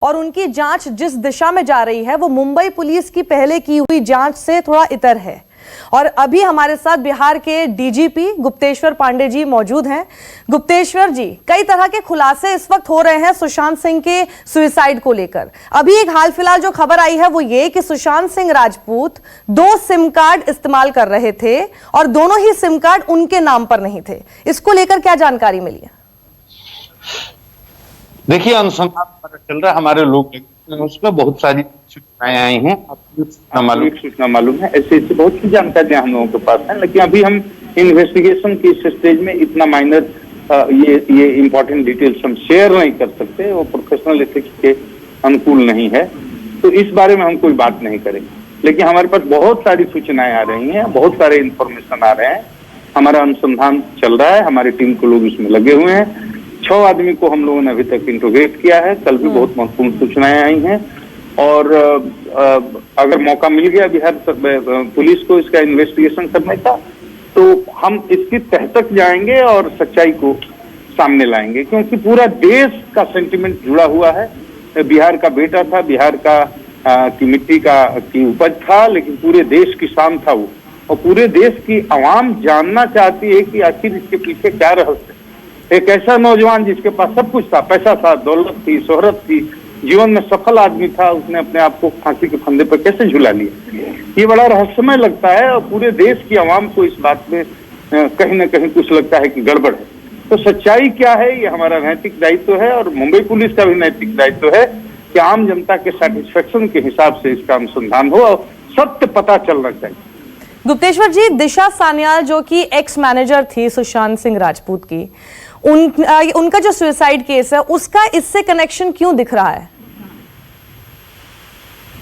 और उनकी जांच जिस दिशा में जा रही है वो मुंबई पुलिस की पहले की हुई जांच से थोड़ा इतर है। और अभी हमारे साथ बिहार के डीजीपी गुप्तेश्वर पांडे जी मौजूद हैं। गुप्तेश्वर जी, कई तरह के खुलासे इस वक्त हो रहे हैं सुशांत सिंह के सुसाइड को लेकर। अभी एक हाल फिलहाल जो खबर आई है वो ये कि सुशांत सिंह राजपूत 2 सिम कार्ड इस्तेमाल कर रहे थे और दोनों ही सिम कार्ड उनके नाम पर नहीं थे। इसको लेकर क्या जानकारी मिली है? देखिए, अनुसंधान पता चल रहा है, हमारे लोग उसमें बहुत सारी सूचनाएं आई हैं, सूचना मालूम है, ऐसे बहुत सी जानकारियां हम लोगों के पास हैं, लेकिन अभी हम इन्वेस्टिगेशन की इस स्टेज में इतना माइनर ये इंपॉर्टेंट डिटेल्स हम शेयर नहीं कर सकते, वो प्रोफेशनल एथिक्स के अनुकूल नहीं है, तो इस बारे में हम कोई बात नहीं करेंगे। लेकिन हमारे पास बहुत सारी सूचनाएं आ रही हैं, बहुत सारे इंफॉर्मेशन आ रहे हैं, हमारा अनुसंधान चल रहा है, हमारी टीम के लोग इसमें लगे हुए हैं। 6 आदमी को हम लोगों ने अभी तक इंट्रोगेट किया है, कल भी बहुत महत्वपूर्ण सूचनाएं आई हैं, और अगर मौका मिल गया बिहार पुलिस को इसका इन्वेस्टिगेशन करने का, तो हम इसकी तह तक जाएंगे और सच्चाई को सामने लाएंगे, क्योंकि पूरा देश का सेंटिमेंट जुड़ा हुआ है। बिहार का बेटा था, बिहार का की मिट्टी की उपज था, लेकिन पूरे देश की शान था वो, और पूरे देश की आवाम जानना चाहती है कि आखिर इसके पीछे क्या रहस्य। एक ऐसा नौजवान जिसके पास सब कुछ था, पैसा था, दौलत थी, शोहरत थी, जीवन में सफल आदमी था, उसने अपने आप को फांसी के फंदे पर कैसे झुला लिया, ये बड़ा रहस्यमय लगता है। और पूरे देश की आवाम को इस बात में कहीं ना कहीं कुछ लगता है कि गड़बड़ है। तो सच्चाई क्या है, ये हमारा नैतिक दायित्व है, और मुंबई पुलिस का भी नैतिक दायित्व है कि आम जनता के सेटिस्फेक्शन के हिसाब से इसका अनुसंधान हो और सत्य पता चलना चाहिए। गुप्तेश्वर जी, दिशा सान्याल जो कि एक्स मैनेजर थी सुशांत सिंह राजपूत की, उनका जो सुसाइड केस है उसका इससे कनेक्शन क्यों दिख रहा है?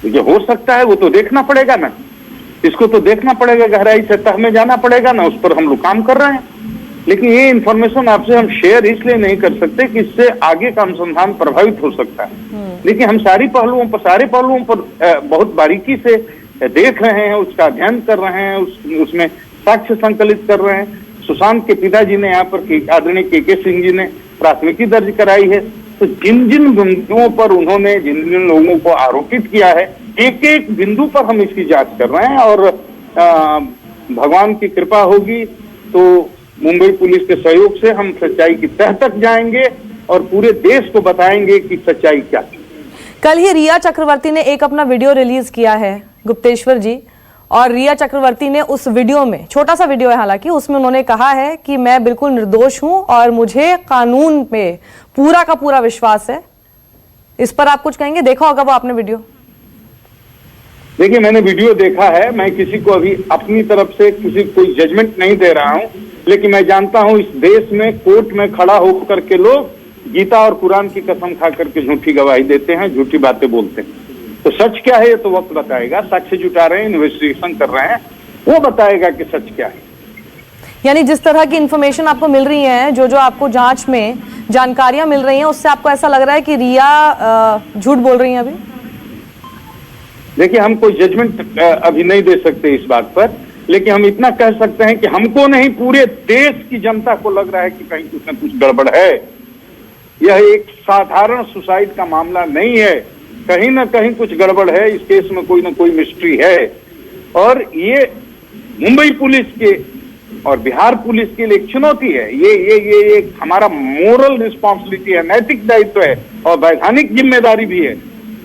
जो हो सकता है वो तो देखना पड़ेगा ना, इसको तो देखना पड़ेगा, गहराई से तह में जाना पड़ेगा ना, उस पर हम लोग काम कर रहे हैं। लेकिन ये इन्फॉर्मेशन आपसे हम शेयर इसलिए नहीं कर सकते कि इससे आगे का अनुसंधान प्रभावित हो सकता है। लेकिन हम सारे पहलुओं पर बहुत बारीकी से देख रहे हैं, उसका अध्ययन कर रहे हैं, उसमें साक्ष्य संकलित कर रहे हैं। सुशांत के पिताजी ने यहाँ पर आदरणीय के सिंह जी ने प्राथमिकी दर्ज कराई है, तो जिन जिन बिंदुओं पर उन्होंने जिन जिन लोगों को आरोपित किया है, एक एक बिंदु पर हम इसकी जांच कर रहे हैं, और भगवान की कृपा होगी तो मुंबई पुलिस के सहयोग से हम सच्चाई की तह तक जाएंगे और पूरे देश को बताएंगे कि सच्चाई क्या है। कल ही रिया चक्रवर्ती ने एक अपना वीडियो रिलीज किया है गुप्तेश्वर जी, और रिया चक्रवर्ती ने उस वीडियो में, छोटा सा वीडियो है हालांकि, उसमें उन्होंने कहा है कि मैं बिल्कुल निर्दोष हूं और मुझे कानून पे पूरा का पूरा विश्वास है। इस पर आप कुछ कहेंगे? देखा होगा वो आपने वीडियो? देखिए, मैंने वीडियो देखा है, मैं किसी को अभी अपनी तरफ से कोई जजमेंट नहीं दे रहा हूं, लेकिन मैं जानता हूं इस देश में कोर्ट में खड़ा होकर के लोग गीता और कुरान की कसम खा करके झूठी गवाही देते हैं, झूठी बातें बोलते हैं। तो सच क्या है ये तो वक्त बताएगा, साक्ष्य जुटा रहे हैं, इन्वेस्टिगेशन कर रहे हैं, वो बताएगा कि सच क्या है। यानी जिस तरह की इंफॉर्मेशन आपको मिल रही है, जो आपको जांच में जानकारियां मिल रही हैं, उससे आपको ऐसा लग रहा है कि रिया झूठ बोल रही हैं अभी? देखिए, हम कोई जजमेंट अभी नहीं दे सकते इस बात पर, लेकिन हम इतना कह सकते हैं कि हमको नहीं, पूरे देश की जनता को लग रहा है कि कहीं कुछ न कुछ गड़बड़ है। यह एक साधारण सुसाइड का मामला नहीं है, कहीं ना कहीं कुछ गड़बड़ है, इस केस में कोई ना कोई मिस्ट्री है, और ये मुंबई पुलिस के और बिहार पुलिस के लिए एक चुनौती है। ये हमारा मोरल रिस्पॉन्सिबिलिटी है, नैतिक दायित्व है, और वैधानिक जिम्मेदारी भी है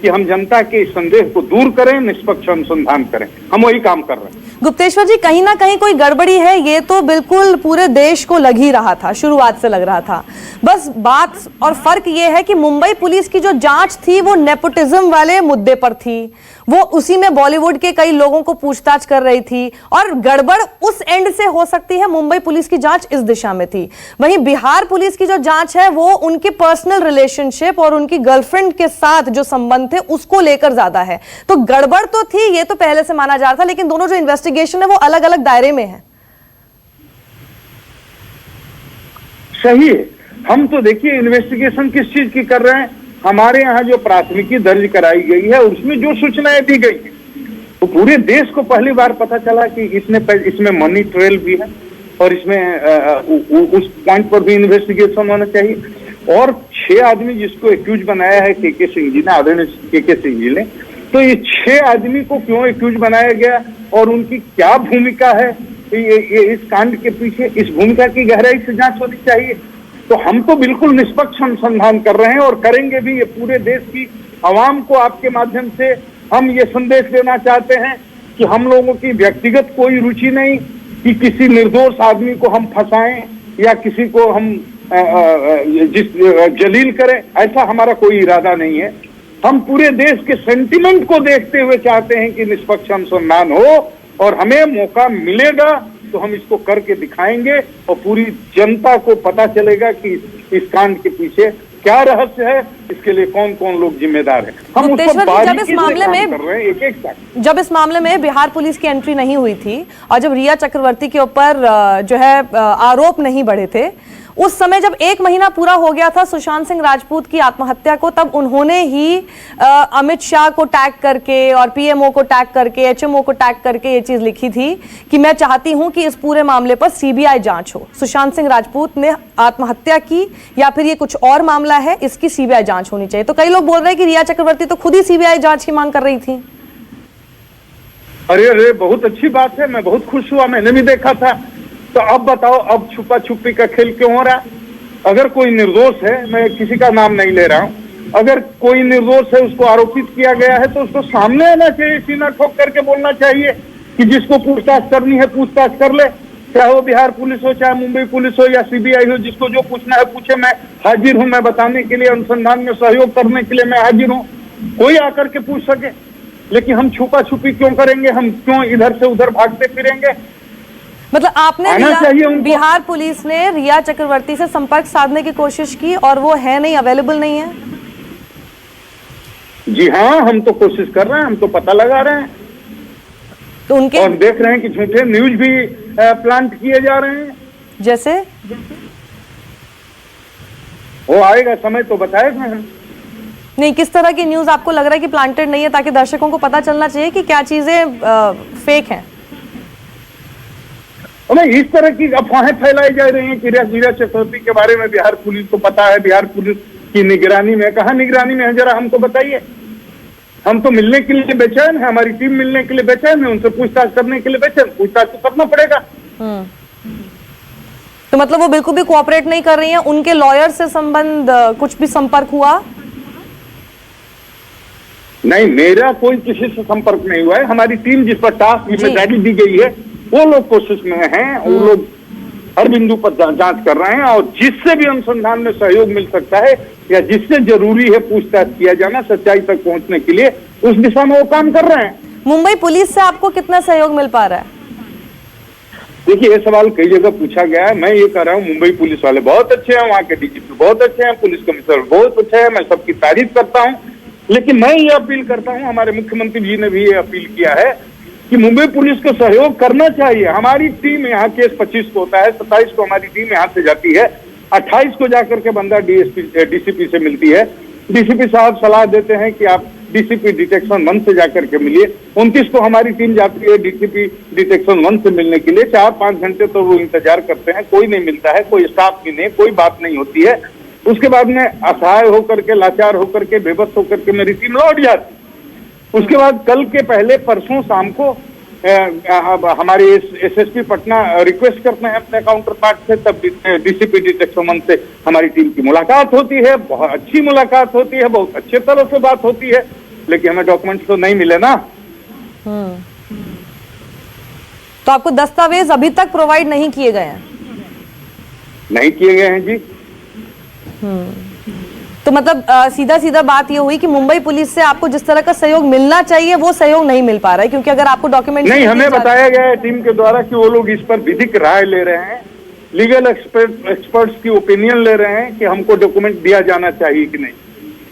कि हम जनता के संदेह को दूर करें, निष्पक्ष अनुसंधान करें। हम वही काम कर रहे हैं। गुप्तेश्वर जी, कहीं ना कहीं कोई गड़बड़ी है, ये तो बिल्कुल पूरे देश को लग ही रहा था, शुरुआत से लग रहा था। बस बात और फर्क ये है कि मुंबई पुलिस की जो जांच थी वो नेपोटिज्म वाले मुद्दे पर थी, वो उसी में बॉलीवुड के कई लोगों को पूछताछ कर रही थी, और गड़बड़ उस एंड से हो सकती है, मुंबई पुलिस की जांच इस दिशा में थी। वहीं बिहार पुलिस की जो जांच है वो उनके पर्सनल रिलेशनशिप और उनकी गर्लफ्रेंड के साथ जो संबंध थे उसको लेकर ज्यादा है। तो गड़बड़ तो थी, ये तो पहले से माना जा रहा था, लेकिन दोनों जो इन्वेस्टिगेशन है वो अलग अलग दायरे में है। सही है। हम तो देखिए इन्वेस्टिगेशन किस चीज की कर रहे हैं, हमारे यहाँ जो प्राथमिकी दर्ज कराई गई है उसमें जो सूचनाएं दी गई है, तो पूरे देश को पहली बार पता चला कि इसमें मनी ट्रेल भी है, और इसमें उस पॉइंट पर भी इन्वेस्टिगेशन होना चाहिए। और 6 आदमी जिसको एक्यूज बनाया है के सिंह जी ने, आदरणीय के सिंह जी ने, तो ये 6 आदमी को क्यों एक्यूज बनाया गया और उनकी क्या भूमिका है ये इस कांड के पीछे, इस भूमिका की गहराई से जांच होनी चाहिए। तो हम तो बिल्कुल निष्पक्ष अनुसंधान कर रहे हैं और करेंगे भी। ये पूरे देश की आवाम को आपके माध्यम से हम ये संदेश देना चाहते हैं कि हम लोगों की व्यक्तिगत कोई रुचि नहीं कि किसी निर्दोष आदमी को हम फंसाएं या किसी को हम जलील करें, ऐसा हमारा कोई इरादा नहीं है। हम पूरे देश के सेंटिमेंट को देखते हुए चाहते हैं कि निष्पक्ष अनुसंधान हो और हमें मौका मिलेगा तो हम इसको करके दिखाएंगे और पूरी जनता को पता चलेगा कि इस कांड के पीछे क्या रहस्य है, इसके लिए कौन कौन लोग जिम्मेदार हैं। हम उसको बारीकी से काम कर रहे हैं, एक एक साथ। जब इस मामले में बिहार पुलिस की एंट्री नहीं हुई थी और जब रिया चक्रवर्ती के ऊपर जो है आरोप नहीं बढ़े थे, उस समय जब 1 महीना पूरा हो गया था सुशांत सिंह राजपूत की आत्महत्या को, तब उन्होंने ही अमित शाह को टैग करके और पीएमओ को टैग करके, एचएमओ को टैग करके ये चीज लिखी थी कि मैं चाहती हूं कि इस पूरे मामले पर सीबीआई जांच हो। सुशांत सिंह राजपूत ने आत्महत्या की या फिर ये कुछ और मामला है, इसकी सीबीआई जांच होनी चाहिए। तो कई लोग बोल रहे हैं कि रिया चक्रवर्ती तो खुद ही सीबीआई जांच की मांग कर रही थी। अरे बहुत अच्छी बात है, मैं बहुत खुश हुआ, मैंने भी देखा था। तो अब बताओ, अब छुपा छुपी का खेल क्यों हो रहा है? अगर कोई निर्दोष है, मैं किसी का नाम नहीं ले रहा हूं, अगर कोई निर्दोष है, उसको आरोपित किया गया है तो उसको सामने आना चाहिए, सीना ठोक करके बोलना चाहिए कि जिसको पूछताछ करनी है पूछताछ कर ले। चाहे वो बिहार पुलिस हो, चाहे मुंबई पुलिस हो या सीबीआई हो, जिसको जो पूछना है पूछे। मैं हाजिर हूं, मैं बताने के लिए, अनुसंधान में सहयोग करने के लिए मैं हाजिर हूं। कोई आकर के पूछ सके, लेकिन हम छुपा छुपी क्यों करेंगे? हम क्यों इधर से उधर भागते फिरेंगे? मतलब आपने बिहार पुलिस ने रिया चक्रवर्ती से संपर्क साधने की कोशिश की और वो है नहीं, अवेलेबल नहीं है? जी हाँ, हम तो कोशिश कर रहे हैं, हम तो पता लगा रहे हैं तो उनके, और देख रहे हैं कि झूठे न्यूज भी प्लांट किए जा रहे हैं। जैसे वो आएगा समय तो बताएगा हम। नहीं, किस तरह की न्यूज आपको लग रहा है कि प्लांटेड नहीं है, ताकि दर्शकों को पता चलना चाहिए कि क्या चीजें फेक हैं? इस तरह की अफवाहें फैलाई जा रही हैं कि रिया चक्रवर्ती के बारे में बिहार पुलिस को पता है, बिहार पुलिस की निगरानी में। कहाँ निगरानी में है, जरा हमको बताइए। हम तो मिलने के लिए बेचैन है, हमारी टीम मिलने के लिए बेचैन है, उनसे पूछताछ करने के लिए बेचैन। पूछताछ तो करना पड़ेगा। तो मतलब वो बिल्कुल भी कोऑपरेट नहीं कर रही हैं? उनके लॉयर से संबंध कुछ भी संपर्क हुआ? नहीं, मेरा कोई किसी से संपर्क नहीं हुआ है। हमारी टीम जिस पर टास्क जिम्मेदारी दी गई है वो लोग कोशिश में हैं, वो लोग हर बिंदु पर जांच कर रहे हैं और जिससे भी अनुसंधान में सहयोग मिल सकता है या जिससे जरूरी है पूछताछ किया जाना सच्चाई तक पहुंचने के लिए, उस दिशा में वो काम कर रहे हैं। मुंबई पुलिस से आपको कितना सहयोग मिल पा रहा है? देखिए, ये सवाल कई जगह पूछा गया है। मैं ये कह रहा हूँ, मुंबई पुलिस वाले बहुत अच्छे हैं, वहाँ के डीजीपी बहुत अच्छे हैं, पुलिस कमिश्नर बहुत अच्छे हैं, मैं सबकी तारीफ करता हूँ। लेकिन मैं ये अपील करता हूँ, हमारे मुख्यमंत्री जी ने भी ये अपील किया है कि मुंबई पुलिस को सहयोग करना चाहिए। हमारी टीम यहाँ केस 25 को होता है, 27 को हमारी टीम यहाँ से जाती है, 28 को जाकर के बंदा डीसीपी से मिलती है। डीसीपी साहब सलाह देते हैं कि आप डीसीपी डिटेक्शन 1 से जाकर के मिलिए। 29 को हमारी टीम जाती है डीसीपी डिटेक्शन 1 से मिलने के लिए। 4-5 घंटे तो वो इंतजार करते हैं, कोई नहीं मिलता है, कोई स्टाफ भी नहीं, कोई बात नहीं होती है। उसके बाद में असहाय होकर के, लाचार होकर के, बेबस होकर के मेरी टीम लौट जाती। उसके बाद कल के पहले परसों शाम को हमारे एसएसपी पटना रिक्वेस्ट करते हैं अपने काउंटर पार्ट से, तब डीसीपी डिटेक्शन 1 से हमारी टीम की मुलाकात होती है। बहुत अच्छी मुलाकात होती है, बहुत अच्छे तरह से बात होती है, लेकिन हमें डॉक्यूमेंट्स तो नहीं मिले ना। तो आपको दस्तावेज अभी तक प्रोवाइड नहीं किए गए हैं? नहीं किए गए हैं जी। तो मतलब सीधा सीधा बात ये हुई कि मुंबई पुलिस से आपको जिस तरह का सहयोग मिलना चाहिए वो सहयोग नहीं मिल पा रहा है, क्योंकि अगर आपको डॉक्यूमेंट नहीं, हमें बताया गया है टीम के द्वारा कि वो लोग इस पर विधिक राय ले रहे हैं, लीगल एक्सपर्ट्स की ओपिनियन ले रहे हैं कि हमको डॉक्यूमेंट दिया जाना चाहिए कि नहीं।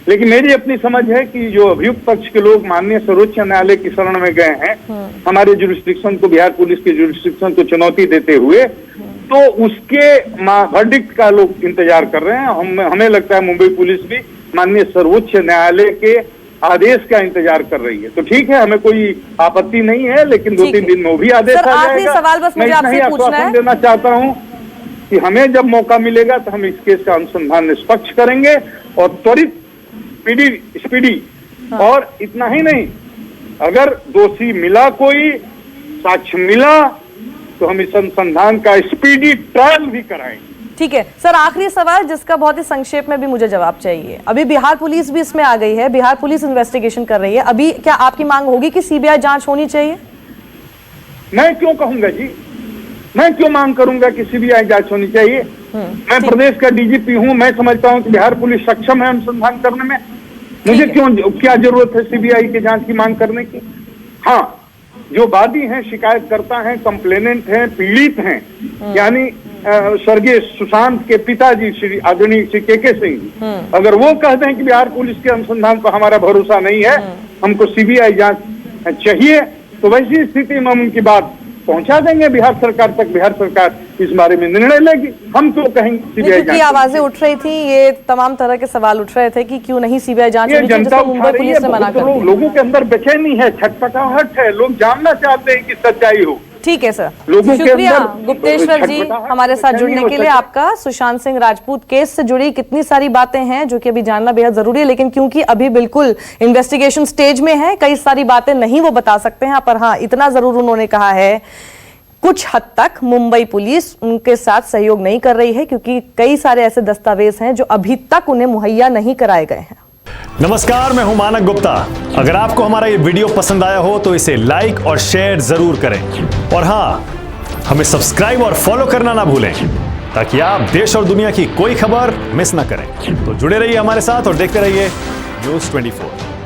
लेकिन मेरी अपनी समझ है कि जो अभियुक्त पक्ष के लोग माननीय सर्वोच्च न्यायालय की शरण में गए हैं, हमारे जुरिस्डिक्शन को, बिहार पुलिस के जुरिस्डिक्शन को चुनौती देते हुए, तो उसके वर्डिक्ट का लोग इंतजार कर रहे हैं। हमें लगता है मुंबई पुलिस भी माननीय सर्वोच्च न्यायालय के आदेश का इंतजार कर रही है। तो ठीक है, हमें कोई आपत्ति नहीं है, लेकिन 2-3 दिन में वो भी आदेश आ जाएगा। सवाल बस मुझे आपसे पूछना है, देना चाहता हूँ कि हमें जब मौका मिलेगा तो हम इस केस का अनुसंधान निष्पक्ष करेंगे और त्वरित स्पीडी और इतना ही नहीं, अगर दोषी मिला कोई, साक्ष्य मिला, तो हम इस अनुसंधान का स्पीडी ट्रायल भी कराएंगे। ठीक है सर, आखिरी सवाल जिसका बहुत ही संक्षेप में भी मुझे जवाब चाहिए। अभी बिहार पुलिस भी इसमें आ गई है, बिहार पुलिस इन्वेस्टिगेशन कर रही है। अभी क्या आपकी मांग होगी कि सीबीआई जांच होनी चाहिए? मैं क्यों कहूंगा जी, मैं क्यों मांग करूंगा कि सीबीआई जांच होनी चाहिए? मैं प्रदेश का डीजीपी हूं, मैं समझता हूं कि बिहार पुलिस सक्षम है अनुसंधान करने में। मुझे क्या जरूरत है सीबीआई के जांच की मांग करने की? हाँ, जो वादी हैं, शिकायतकर्ता हैं, कंप्लेनेंट हैं, पीड़ित हैं, यानी स्वर्गीय सुशांत के पिताजी श्री आदरणीय श्री के सिंह जी, अगर वो कहते हैं कि बिहार पुलिस के अनुसंधान पर हमारा भरोसा नहीं है, हमको सीबीआई जांच चाहिए, तो वैसी स्थिति में हम उनकी बात पहुंचा देंगे बिहार सरकार तक। बिहार सरकार इस बारे में निर्णय लेगी, हम क्यों कहेंगे सीबीआई जांच? आवाजें उठ रही थी, ये तमाम तरह के सवाल उठ रहे थे कि क्यों नहीं सीबीआई जांच होनी चाहिए, जिसको मुंबई पुलिस ने मना कर दिया। लोगों के अंदर बेचैनी है, छटपटाहट है, लोग जानना चाहते हैं कि सच्चाई हो। ठीक है सर, लोगों के शुक्रिया अंदर गुप्तेश्वर जी हमारे साथ जुड़ने के लिए। आपका सुशांत सिंह राजपूत केस से जुड़ी कितनी सारी बातें हैं जो कि अभी जानना बेहद जरूरी है, लेकिन क्योंकि अभी बिल्कुल इन्वेस्टिगेशन स्टेज में है, कई सारी बातें नहीं वो बता सकते हैं। पर हाँ, इतना जरूर उन्होंने कहा है कुछ हद तक मुंबई पुलिस उनके साथ सहयोग नहीं कर रही है, क्योंकि कई सारे ऐसे दस्तावेज हैं जो अभी तक उन्हें मुहैया नहीं कराए गए हैं। नमस्कार, मैं हूं मानक गुप्ता। अगर आपको हमारा ये वीडियो पसंद आया हो तो इसे लाइक और शेयर जरूर करें, और हाँ, हमें सब्सक्राइब और फॉलो करना ना भूलें ताकि आप देश और दुनिया की कोई खबर मिस ना करें। तो जुड़े रहिए हमारे साथ और देखते रहिए News 24।